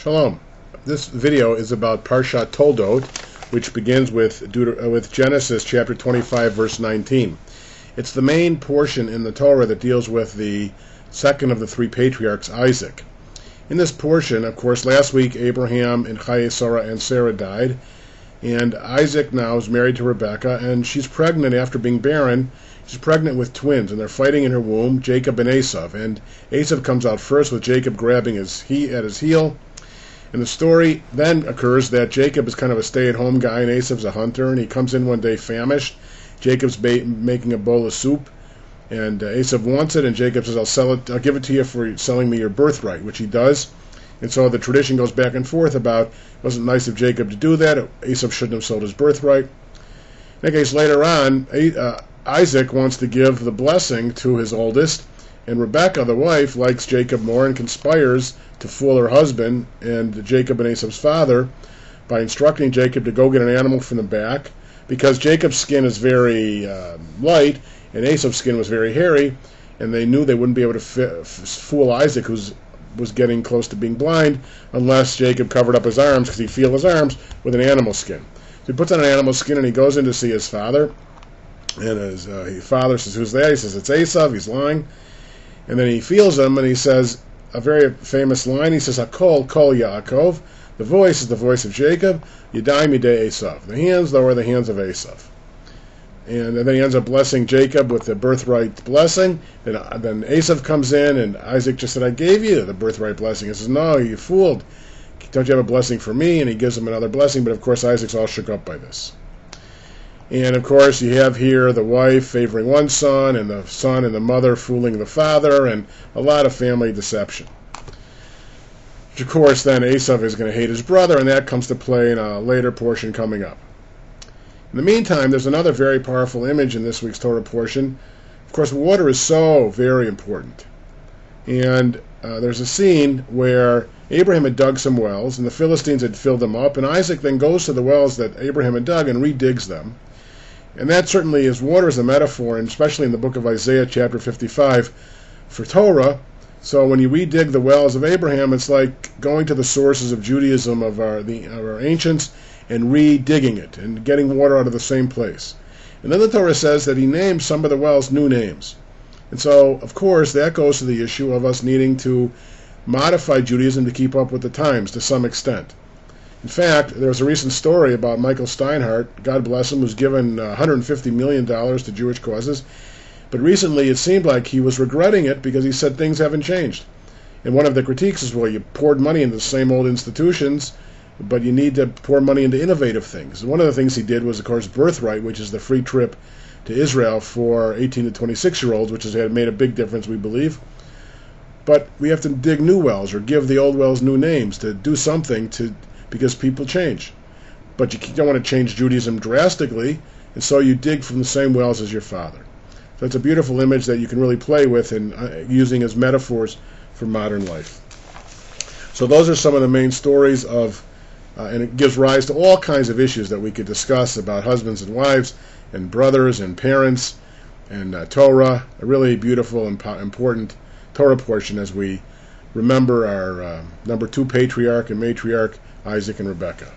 Shalom. This video is about Parshat Toldot, which begins with Genesis chapter 25, verse 19. It's the main portion in the Torah that deals with the second of the three patriarchs, Isaac. In this portion, of course, last week Abraham and Sarah and Sarah died, and Isaac now is married to Rebekah, and she's pregnant after being barren. She's pregnant with twins, and they're fighting in her womb, Jacob and Esav. And Esav comes out first with Jacob grabbing at his heel. And the story then occurs that Jacob is kind of a stay-at-home guy, and Esav's a hunter, and he comes in one day famished. Jacob's making a bowl of soup, and Esav wants it, and Jacob says, I'll give it to you for selling me your birthright, which he does. And so the tradition goes back and forth about it wasn't nice of Jacob to do that. Esav shouldn't have sold his birthright. In that case, later on, Isaac wants to give the blessing to his oldest, and Rebekah, the wife, likes Jacob more and conspires to fool her husband and Jacob and Esav's father by instructing Jacob to go get an animal from the back, because Jacob's skin is very light and Esav's skin was very hairy, and they knew they wouldn't be able to fool Isaac, who was getting close to being blind, unless Jacob covered up his arms, because he'd feel his arms, with an animal skin. So he puts on an animal skin and he goes in to see his father, and his father says, "Who's that?" He says, "It's Esav." He's lying. And then he feels him, and he says a very famous line. He says, "Hakol kol Yaakov." The voice is the voice of Jacob. Yadayim yadei Esav. The hands, though, are the hands of Esav. And then he ends up blessing Jacob with the birthright blessing. Then Esav comes in, and Isaac just said, "I gave you the birthright blessing." He says, "No, you fooled. Don't you have a blessing for me?" And he gives him another blessing. But of course, Isaac's all shook up by this. And of course, you have here the wife favoring one son and the mother fooling the father, and a lot of family deception. Which, of course, then Esav is going to hate his brother, and that comes to play in a later portion coming up. In the meantime, there's another very powerful image in this week's Torah portion. Of course, water is so very important. And there's a scene where Abraham had dug some wells, and the Philistines had filled them up, and Isaac then goes to the wells that Abraham had dug and redigs them. And that certainly is water as a metaphor, and especially in the book of Isaiah, chapter 55, for Torah. So when you redig the wells of Abraham, it's like going to the sources of Judaism of our ancients and redigging it and getting water out of the same place. And then the Torah says that he named some of the wells new names. And so, of course, that goes to the issue of us needing to modify Judaism to keep up with the times to some extent. In fact, there was a recent story about Michael Steinhardt, God bless him, who's given $150 million to Jewish causes. But recently it seemed like he was regretting it because he said things haven't changed. And one of the critiques is, well, you poured money into the same old institutions, but you need to pour money into innovative things. And one of the things he did was, of course, Birthright, which is the free trip to Israel for 18 to 26-year-olds, which has made a big difference, we believe. But we have to dig new wells or give the old wells new names to do something because people change. But you don't want to change Judaism drastically, and so you dig from the same wells as your father. So it's a beautiful image that you can really play with and using as metaphors for modern life. So those are some of the main stories of, and it gives rise to all kinds of issues that we could discuss about husbands and wives and brothers and parents and Torah. A really beautiful and important Torah portion as we remember our number 2 patriarch and matriarch, Isaac and Rebekah.